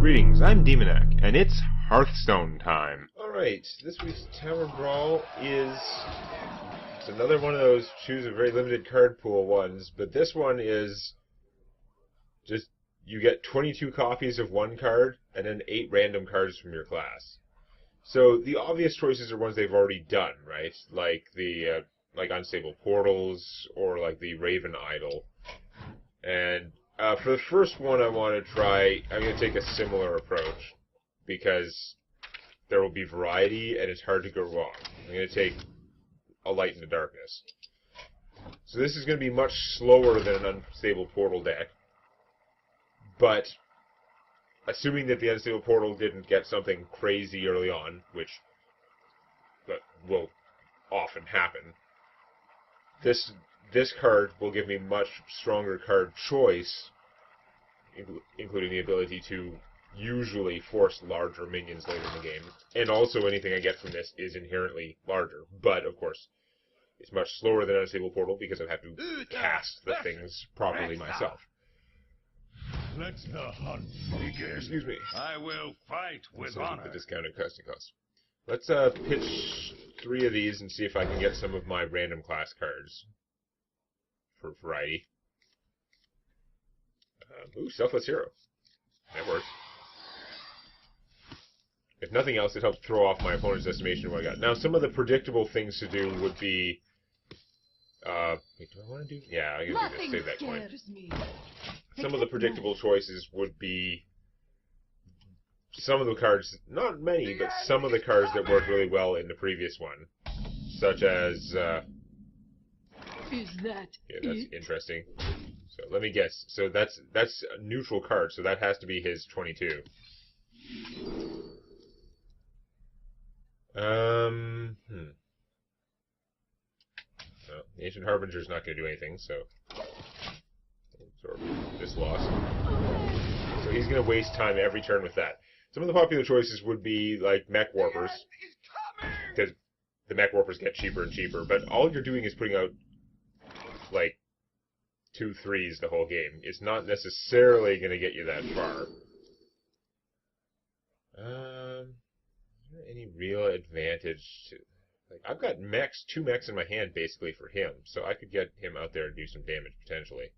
Greetings, I'm Demonac, and it's Hearthstone time. Alright, this week's Tavern Brawl is... It's another one of those choose a very limited card pool ones, but this one is just you get 22 copies of one card and then 8 random cards from your class. So the obvious choices are ones they've already done, right? Like the like Unstable Portals or like the Raven Idol. And for the first one I want to try, I'm going to take a similar approach because there will be variety and it's hard to go wrong. I'm going to take a Light in the Darkness. So this is going to be much slower than an Unstable Portal deck, but assuming that the Unstable Portal didn't get something crazy early on, which will often happen, this card will give me much stronger card choice, including the ability to usually force larger minions later in the game. And also anything I get from this is inherently larger. But, of course, it's much slower than Unstable Portal because I have to cast the things properly myself. Let the hunt begin. Excuse me. I will fight with honor. The discounted casting cost. Let's pitch 3 of these and see if I can get some of my random class cards for variety. Ooh, Selfless Hero. That works. If nothing else, it helps throw off my opponent's estimation of what I got. Now, some of the predictable things to do would be... wait, do I want to do... Yeah, I'm going to do this. Save that coin. Some of the predictable choices would be some of the cards, not many, but some of the cards that worked really well in the previous one. Such as... Is that yeah, that's interesting. So let me guess. So that's a neutral card, so that has to be his 22. Well, the Ancient Harbinger's not going to do anything, so absorb this loss. So he's going to waste time every turn with that. Some of the popular choices would be like Mech Warpers, because the Mech Warpers get cheaper and cheaper, but all you're doing is putting out like 2 3s the whole game. It's not necessarily going to get you that far. Is there any real advantage to... Like, I've got 2 mechs in my hand basically for him, so I could get him out there and do some damage potentially.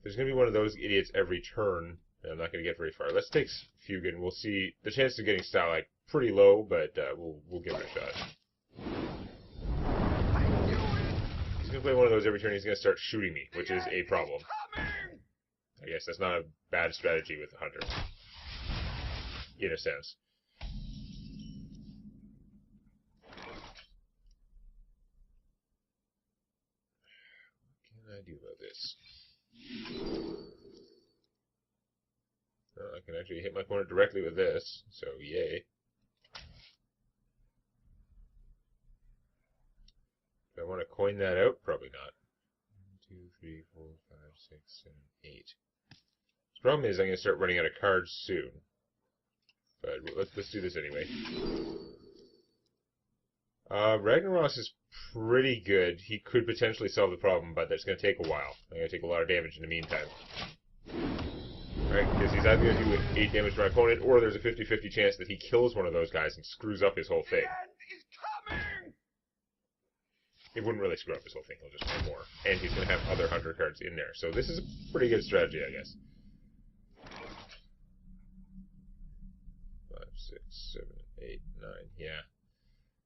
There's going to be one of those idiots every turn, and I'm not going to get very far. Let's take Fugan. We'll see. The chances of getting Starlight pretty low, but we'll give it a shot. He's going to play one of those every turn. He's going to start shooting me, which is a problem. I guess that's not a bad strategy with the Hunter, in a sense. What can I do about this? I can actually hit my opponent directly with this, so yay. Do I want to coin that out? Probably not. 1, 2, 3, 4, 5, 6, 7, 8. The problem is I'm going to start running out of cards soon. But let's do this anyway. Ragnaros is pretty good. He could potentially solve the problem, but that's going to take a while. I'm going to take a lot of damage in the meantime. Right, because he's either going to do 8 damage to my opponent, or there's a 50-50 chance that he kills one of those guys and screws up his whole thing. It wouldn't really screw up his whole thing, he'll just do more. And he's going to have other Hunter cards in there. So this is a pretty good strategy, I guess. 5, 6, 7, 8, 9, yeah.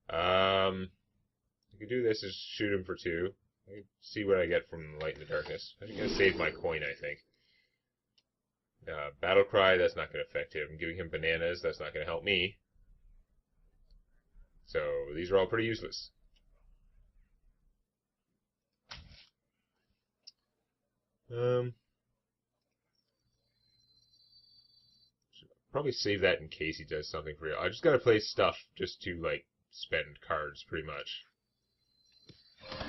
I could do this is shoot him for 2. I can see what I get from Light in the Darkness. I'm going to save my coin, I think. Battle Cry, that's not going to affect him. Giving him bananas, that's not going to help me. So, these are all pretty useless. Should probably save that in case he does something for real. I just got to play stuff just to, like, spend cards, pretty much.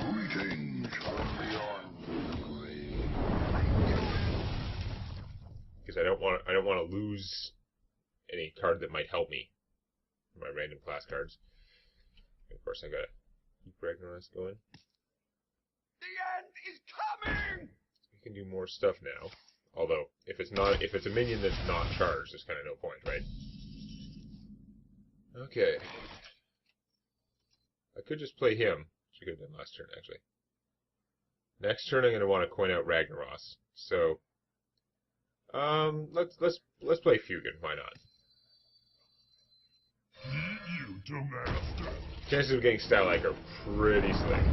Greetings from beyond the grave. Because I don't want to lose any card that might help me. My random class cards. And of course, I gotta keep Ragnaros going. The end is coming! We can do more stuff now. Although, if it's a minion that's not charged, there's kind of no point, right? Okay. I could just play him, which I could have done last turn, actually. Next turn, I'm going to want to coin out Ragnaros. So, let's play Fugan. Why not? Need you to master. Chances of getting Stat-like are pretty slim.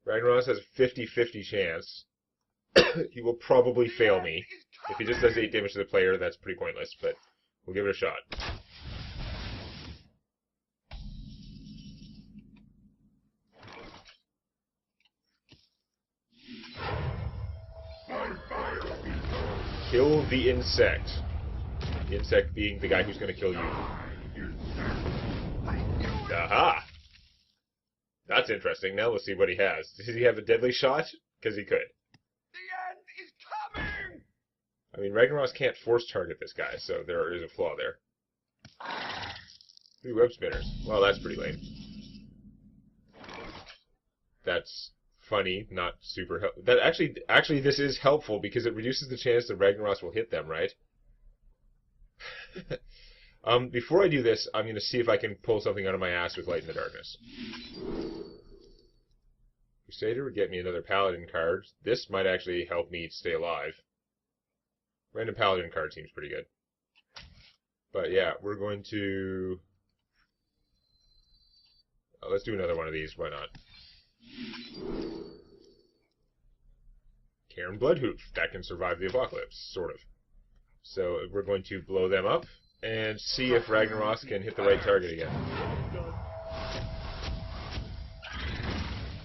Ragnaros has a 50-50 chance. He will probably fail me. If he just does 8 damage to the player, that's pretty pointless, but we'll give it a shot. Kill the insect. The insect being the guy who's going to kill you. Aha! That's interesting. Now let's see what he has. Does he have a deadly shot? Because he could. The end is coming! I mean, Ragnaros can't force target this guy, so there is a flaw there. 3 web spinners. Well, that's pretty lame. That's funny, not super helpful. That actually, this is helpful because it reduces the chance that Ragnaros will hit them, right? Before I do this, I'm going to see if I can pull something out of my ass with Light in the Darkness. Crusader would get me another Paladin card. This might actually help me stay alive. Random Paladin card seems pretty good. But yeah, we're going to... let's do another one of these, why not? Cairn Bloodhoof, that can survive the apocalypse, sort of. So we're going to blow them up and see if Ragnaros can hit the right target again.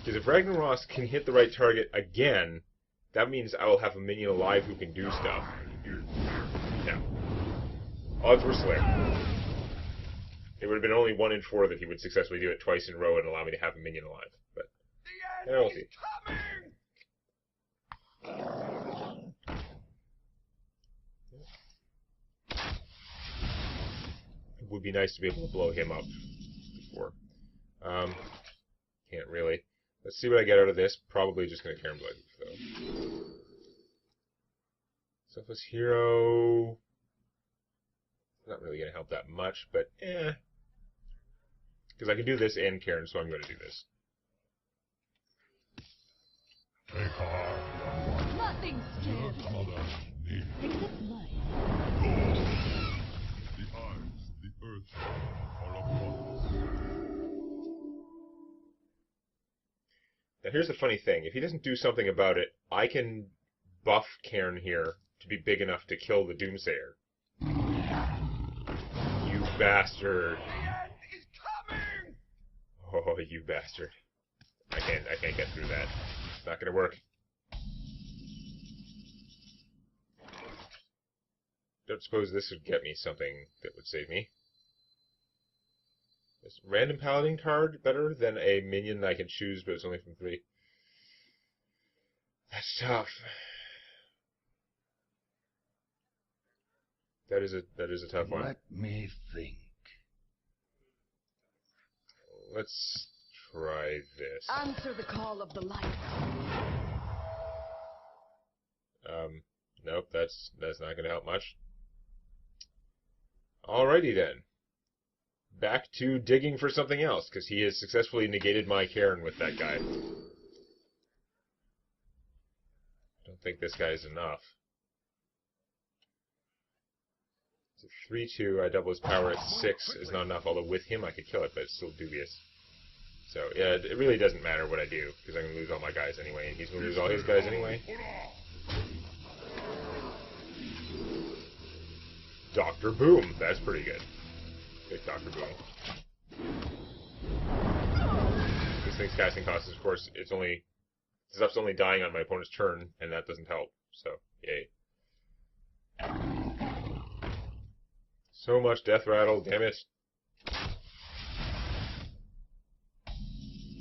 Because if Ragnaros can hit the right target again, that means I will have a minion alive who can do stuff. Now, odds were slim. It would have been only 1 in 4 that he would successfully do it twice in a row and allow me to have a minion alive. But yeah, we'll see. It would be nice to be able to blow him up before. Can't really. Let's see what I get out of this. Probably just going to Cairn Bloodhoof, though. Selfless Hero. Not really going to help that much, but eh. Because I can do this and Cairn, so I'm going to do this. Take heart. Nothing scares me. Mother, need Except life. the eyes, the earth are upon us. Now here's the funny thing. If he doesn't do something about it, I can buff Cairn here to be big enough to kill the Doomsayer. You bastard. The end is coming! Oh, you bastard. I can't get through that. It's not gonna work. Don't suppose this would get me something that would save me. Is random Paladin card better than a minion that I can choose, but it's only from 3? That's tough. That is a tough one. Let me think. Let's try this. Answer the call of the light. Nope, that's not gonna help much. Alrighty then. Back to digging for something else, because he has successfully negated my Cairn with that guy. Don't think this guy is enough. It's a 3-2, I double his power at 6 is not enough, although with him I could kill it, but it's still dubious. So, yeah, it really doesn't matter what I do, because I'm going to lose all my guys anyway, and he's going to lose all his guys anyway. Dr. Boom, that's pretty good. Pick Dr. Boom. This thing's casting cost is, of course, stuff's only dying on my opponent's turn, and that doesn't help, so, yay. So much death rattle, damn it.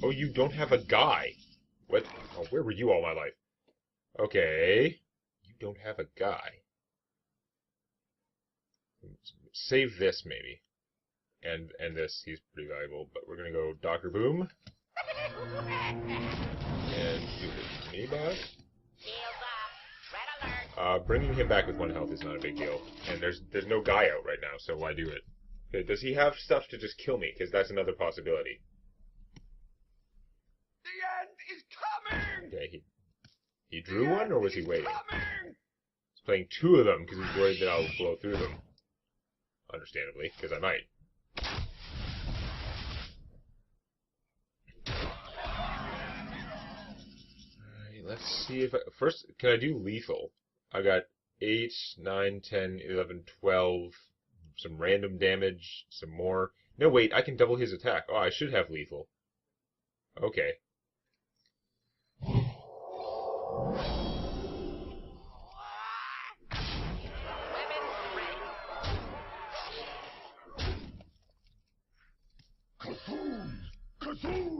Oh, you don't have a guy. What? Oh, where were you all my life? Okay. You don't have a guy. Save this, maybe. And this, he's pretty valuable, but we're gonna go Dr. Boom. And do this mini boss. Bringing him back with 1 health is not a big deal. And there's no guy out right now, so why do it? Okay, does he have stuff to just kill me? Because that's another possibility. The end is coming! Okay, he drew one, or was he waiting? He's playing 2 of them because he's worried that I'll blow through them. Understandably, because I might. Alright, let's see if first, can I do lethal? I got 8, 9, 10, 11, 12, some random damage, some more. No, wait, I can double his attack. Oh, I should have lethal. Okay.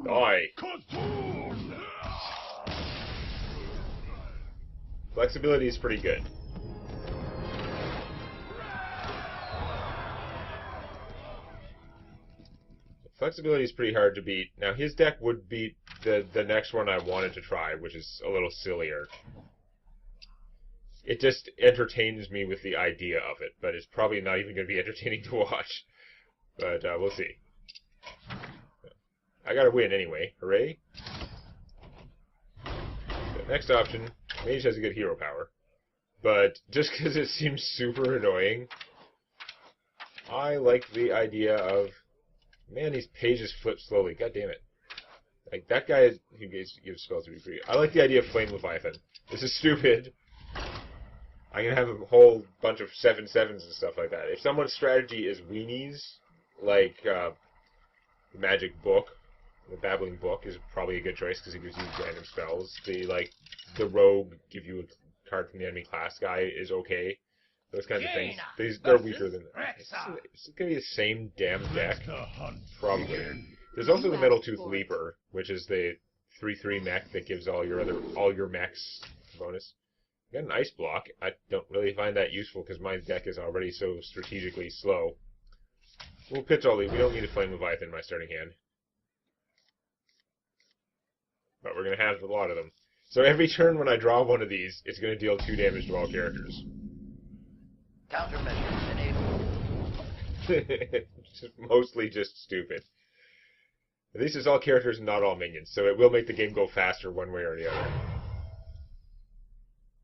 Die! Flexibility is pretty good. Flexibility is pretty hard to beat. Now, his deck would beat the next one I wanted to try, which is a little sillier. It just entertains me with the idea of it, but it's probably not even going to be entertaining to watch. But we'll see. I gotta win anyway. Hooray. The next option, Mage has a good hero power. But just because it seems super annoying, I like the idea of... Man, these pages flip slowly. God damn it. Like, that guy who gives spells to be free. I like the idea of Flame Leviathan. This is stupid. I'm gonna have a whole bunch of 7/7s and stuff like that. If someone's strategy is weenies, like the Magic Book, the Babbling Book is probably a good choice because it gives you random spells. The Rogue give you a card from the enemy class guy is okay. Those kinds of things. They're weaker than that. It's going to be the same damn deck. Probably. There's also the Metal Tooth Leaper, which is the 3/3 mech that gives all your mechs bonus. I got an Ice Block. I don't really find that useful because my deck is already so strategically slow. We'll pitch all these. We don't need a Flame Leviathan in my starting hand. But we're going to have a lot of them. So every turn when I draw one of these, it's going to deal 2 damage to all characters. Countermeasures enabled. Mostly just stupid. At least it's all characters and not all minions, so it will make the game go faster one way or the other.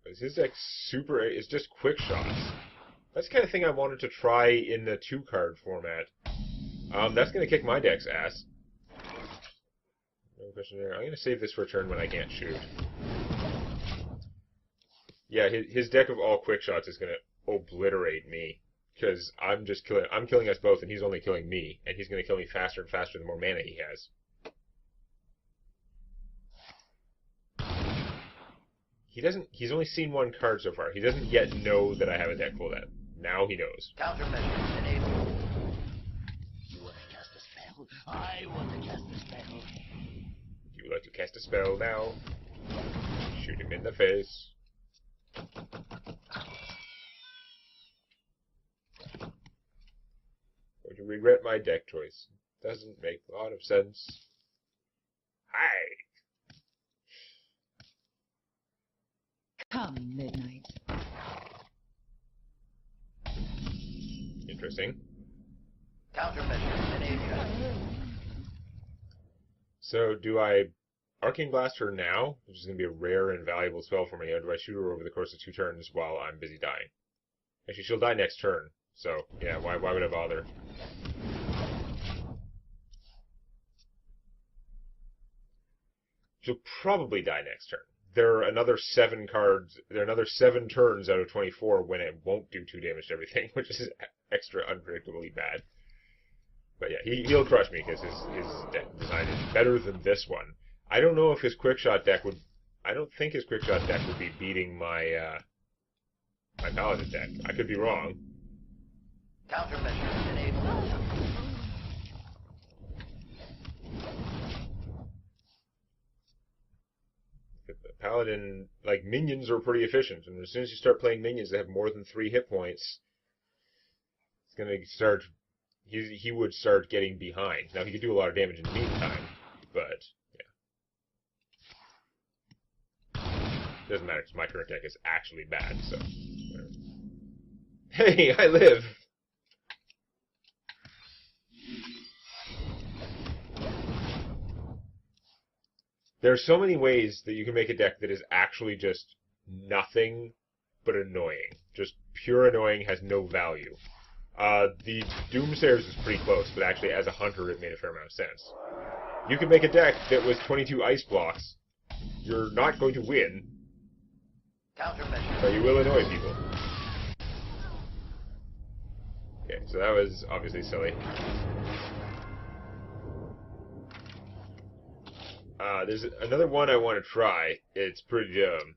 His deck it's just quick shots. That's the kind of thing I wanted to try in the 2-card format. That's going to kick my deck's ass. No question there. I'm going to save this for a turn when I can't shoot. Yeah, his deck of all quick shots is going to obliterate me. Because I'm killing us both, and he's only killing me. And he's going to kill me faster and faster the more mana he has. He's only seen 1 card so far. He doesn't yet know that I have a deck full of that. Now he knows. Countermeasures enabled. You want to cast a spell? I want to cast a spell. Would you like to cast a spell now? Shoot him in the face. Going to regret my deck choice. Doesn't make a lot of sense. Hi! Come, midnight. Interesting. Countermeasures enabled. So, do I Arcane Blast her now, which is going to be a rare and valuable spell for me, or do I shoot her over the course of 2 turns while I'm busy dying? Actually, she'll die next turn, so, yeah, why would I bother? She'll probably die next turn. There are another 7 turns out of 24 when it won't do 2 damage to everything, which is extra unpredictably bad. But yeah, he'll crush me because his design is better than this one. I don't know if his Quickshot deck would... I don't think his Quickshot deck would be beating my my Paladin deck. I could be wrong. Countermeasures enabled. The Paladin, like, minions are pretty efficient, and as soon as you start playing minions that have more than 3 hit points, it's going to start... He would start getting behind. Now, he could do a lot of damage in the meantime, but, yeah. Doesn't matter, because my current deck is actually bad, so... whatever. Hey, I live! There are so many ways that you can make a deck that is actually just nothing but annoying. Just pure annoying, has no value. The Doomsayers is pretty close, but actually as a hunter it made a fair amount of sense. You could make a deck that was 22 ice blocks. You're not going to win, Countermeasure. but you will annoy people. Okay, so that was obviously silly. There's another one I want to try. It's pretty dumb.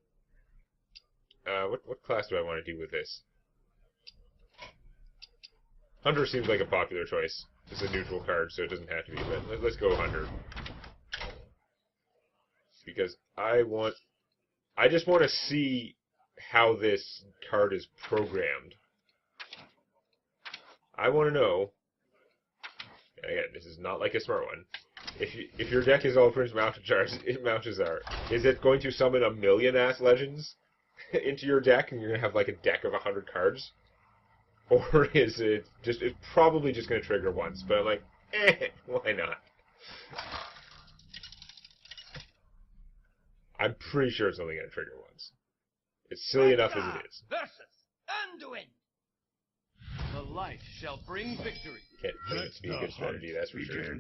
What class do I want to do with this? Hunter seems like a popular choice. It's a neutral card, so it doesn't have to be, but let's go Hunter. Because I just want to see how this card is programmed. I want to know, and again, this is not like a smart one, if your deck is all Prince Maltazar, is it going to summon 1,000,000 ass legends into your deck, and you're going to have like a deck of 100 cards? Or is it just, it's probably just going to trigger once, but I'm like, why not? I'm pretty sure it's only going to trigger once. It's silly enough as it is. Versus Anduin. The light shall bring victory. Can't think it to be a good strategy, that's for sure.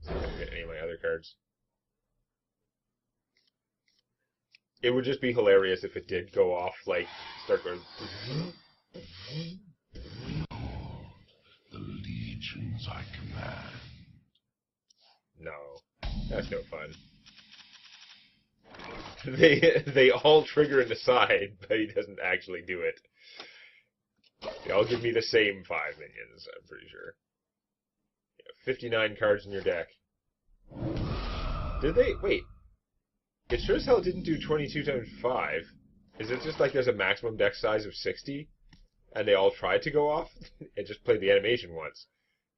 See if I can get any of my other cards. It would just be hilarious if it did go off, like, start going... The legions I command. No, that's no fun. They all trigger and decide, but he doesn't actually do it. They all give me the same 5 minions, I'm pretty sure. You have 59 cards in your deck. Did they... Wait. It sure as hell didn't do 22 times 5. Is it just like there's a maximum deck size of 60? And they all tried to go off? And just played the animation once.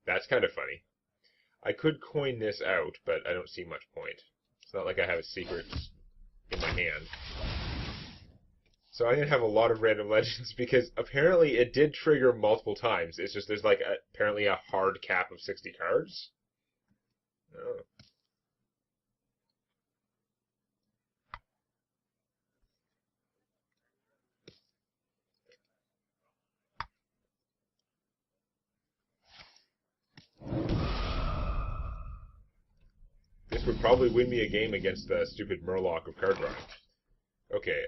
That's kind of funny. I could coin this out, but I don't see much point. It's not like I have a secret in my hand. So I'm going to have a lot of random legends, because apparently it did trigger multiple times. It's just there's like apparently a hard cap of 60 cards. Oh. This would probably win me a game against the stupid Murloc of card drawing. Okay,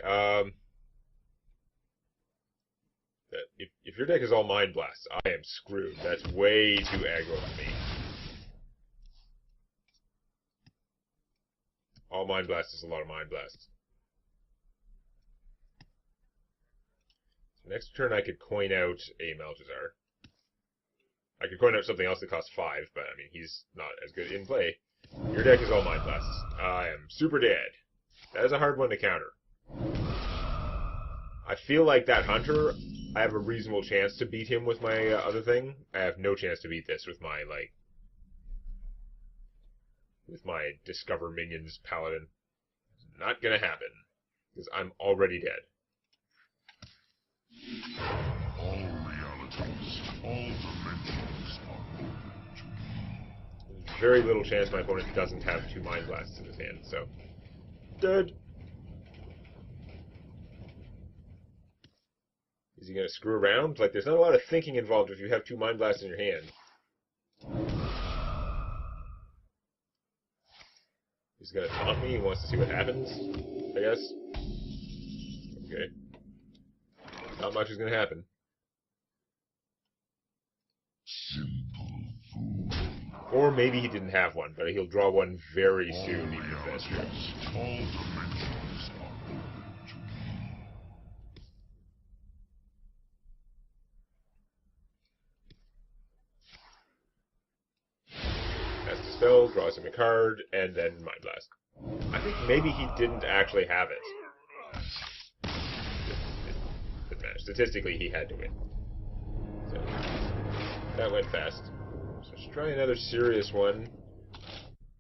if your deck is all Mind Blasts, I am screwed. That's way too aggro for me. All Mind Blasts is a lot of Mind Blasts. So next turn I could coin out a Maltazar. I could coin out something else that costs 5, but I mean, he's not as good in play. Your deck is all Mind Blasts. I am super dead. That is a hard one to counter. I feel like that Hunter, I have a reasonable chance to beat him with my other thing. I have no chance to beat this with my, like... with my Discover Minions Paladin. It's not gonna happen. Because I'm already dead. All realities, all dimensions are open to me. There's very little chance my opponent doesn't have 2 Mind Blasts in his hand, so... dead. Is he going to screw around? Like, there's not a lot of thinking involved if you have 2 Mind Blasts in your hand. He's going to taunt me. He wants to see what happens, I guess. Okay. Not much is going to happen. Simple fool. Or maybe he didn't have one, but he'll draw one very All soon, even if that's true. realities, all dimensions are open to me. Has to spell, draws him a card, and then Mind Blast. I think maybe he didn't actually have it. Didn't matter. Statistically, he had to win. So, that went fast. So let's try another serious one.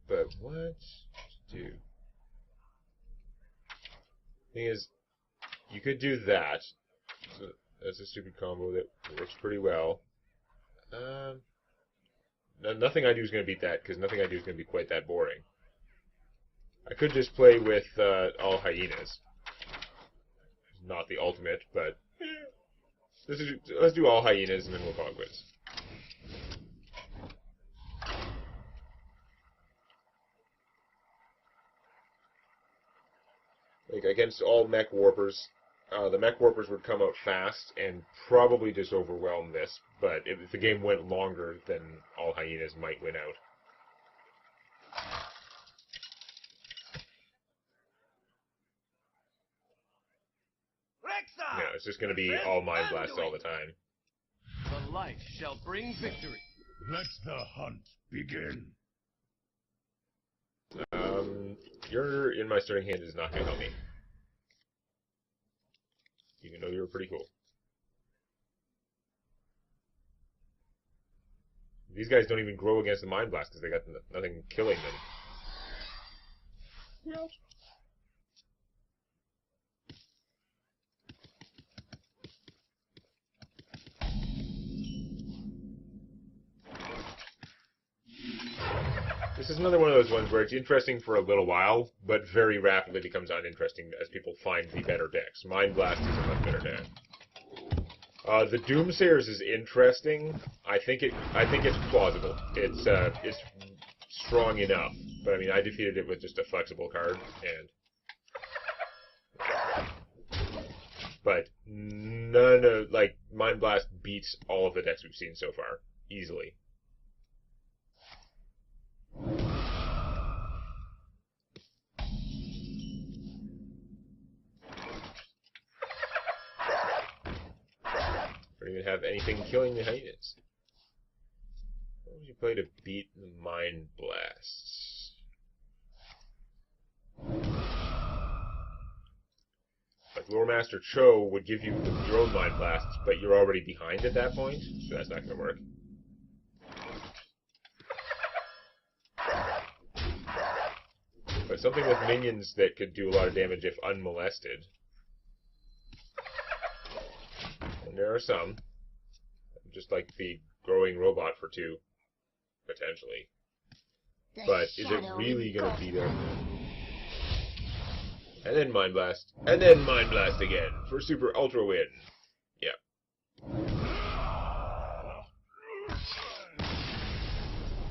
But what to do? Thing is, you could do that. So that's a stupid combo that works pretty well. Nothing I do is going to beat that, because nothing I do is going to be quite that boring. I could just play with all hyenas. Not the ultimate, but let's do all hyenas and then we'll call it quits. Like against all mech warpers, the mech warpers would come out fast and probably just overwhelm this. But if the game went longer, then all hyenas might win out. No, it's just going to be all Mind Blast all the time. The light shall bring victory. Let the hunt begin. You're in my starting hand is not going to help me. Even though you were pretty cool. These guys don't even grow against the Mind Blast because they got nothing killing them. Well. This is another one of those ones where it's interesting for a little while, but very rapidly becomes uninteresting as people find the better decks. Mind Blast is a much better deck. The Doomsayers is interesting. I think it's plausible. It's strong enough, but I mean I defeated it with just a flexible card, but none of like Mind Blast beats all of the decks we've seen so far easily. Don't even have anything killing the hyenas. What would you play to beat the Mind Blasts? Like Lore Master Cho would give you your own Mind Blasts, but you're already behind at that point, so that's not going to work. But something with minions that could do a lot of damage if unmolested. And there are some. Just like the growing robot for 2, potentially. But is it really going to beat him? And then Mind Blast. And then Mind Blast again for super ultra win. Yeah.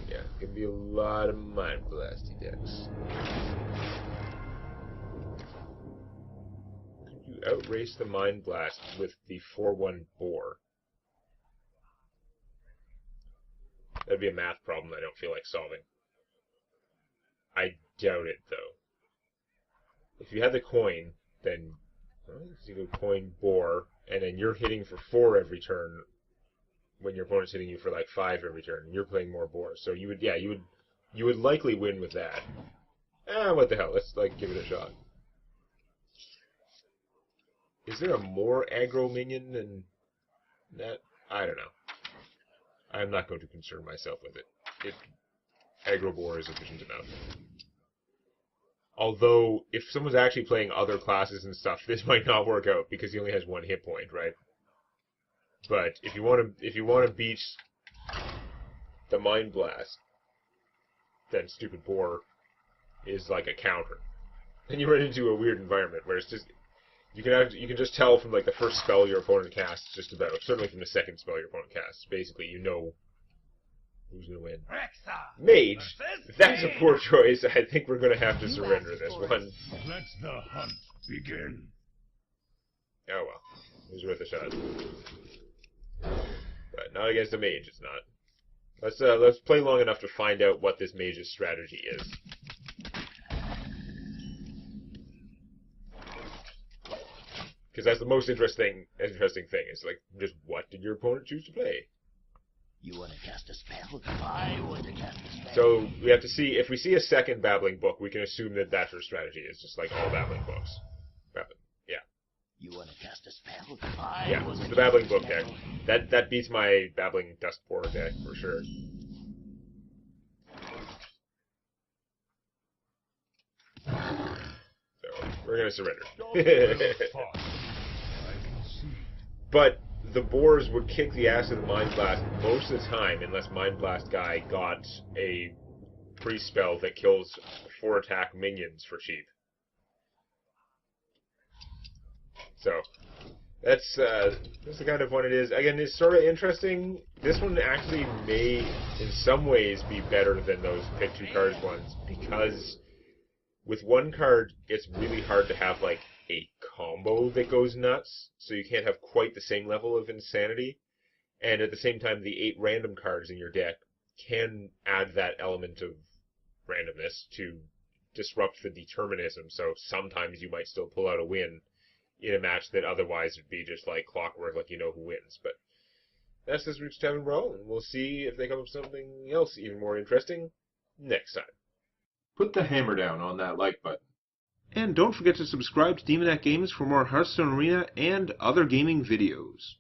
Yeah, gonna be a lot of Mind Blasty decks. Could you outrace the Mind Blast with the 4/1 Boar? That'd be a math problem I don't feel like solving. I doubt it, though. If you had the coin, then you go coin, boar, and then you're hitting for 4 every turn when your opponent's hitting you for like 5 every turn, and you're playing more boar. So you would likely win with that. What the hell? Let's like give it a shot. Is there a more aggro minion than that? I don't know. I'm not going to concern myself with it. Aggro boar is efficient enough. Although, if someone's actually playing other classes and stuff, this might not work out because he only has 1 hit point, right? But if you want to beat the Mind Blast, then Stupid Boar is like a counter. And you run into a weird environment where it's just you can just tell from like the first spell your opponent casts, just about certainly from the second spell your opponent casts. Basically, you know who's going to win. Mage! That's a poor choice. I think we're going to have to surrender this one. Let the hunt begin. Oh well. It was worth a shot. But not against a mage, it's not. Let's play long enough to find out what this mage's strategy is. Because that's the most interesting thing. Is like, just what did your opponent choose to play? You want to cast a spell? I want to cast a spell. So we have to see, if we see a second babbling book, we can assume that that's her strategy. It's just like all babbling books. Yeah. You want to cast a spell? Yeah, this is the babbling book deck. That beats my babbling dust boar deck for sure. we're going to surrender. Fine. I can see. But the boars would kick the ass of the Mind Blast most of the time, unless Mind Blast guy got a pre-spell that kills 4 attack minions for cheap. So, that's the kind of one it is. Again, it's sort of interesting. This one actually may, in some ways, be better than those pick 2 cards ones, because with one card, it's really hard to have, like, a combo that goes nuts, so you can't have quite the same level of insanity. And at the same time, the 8 random cards in your deck can add that element of randomness to disrupt the determinism, so sometimes you might still pull out a win in a match that otherwise would be just like clockwork, like you know who wins. But that's this week's Tavern Brawl, and we'll see if they come up with something else even more interesting next time. Put the hammer down on that like button. And don't forget to subscribe to Demonet Games for more Hearthstone Arena and other gaming videos.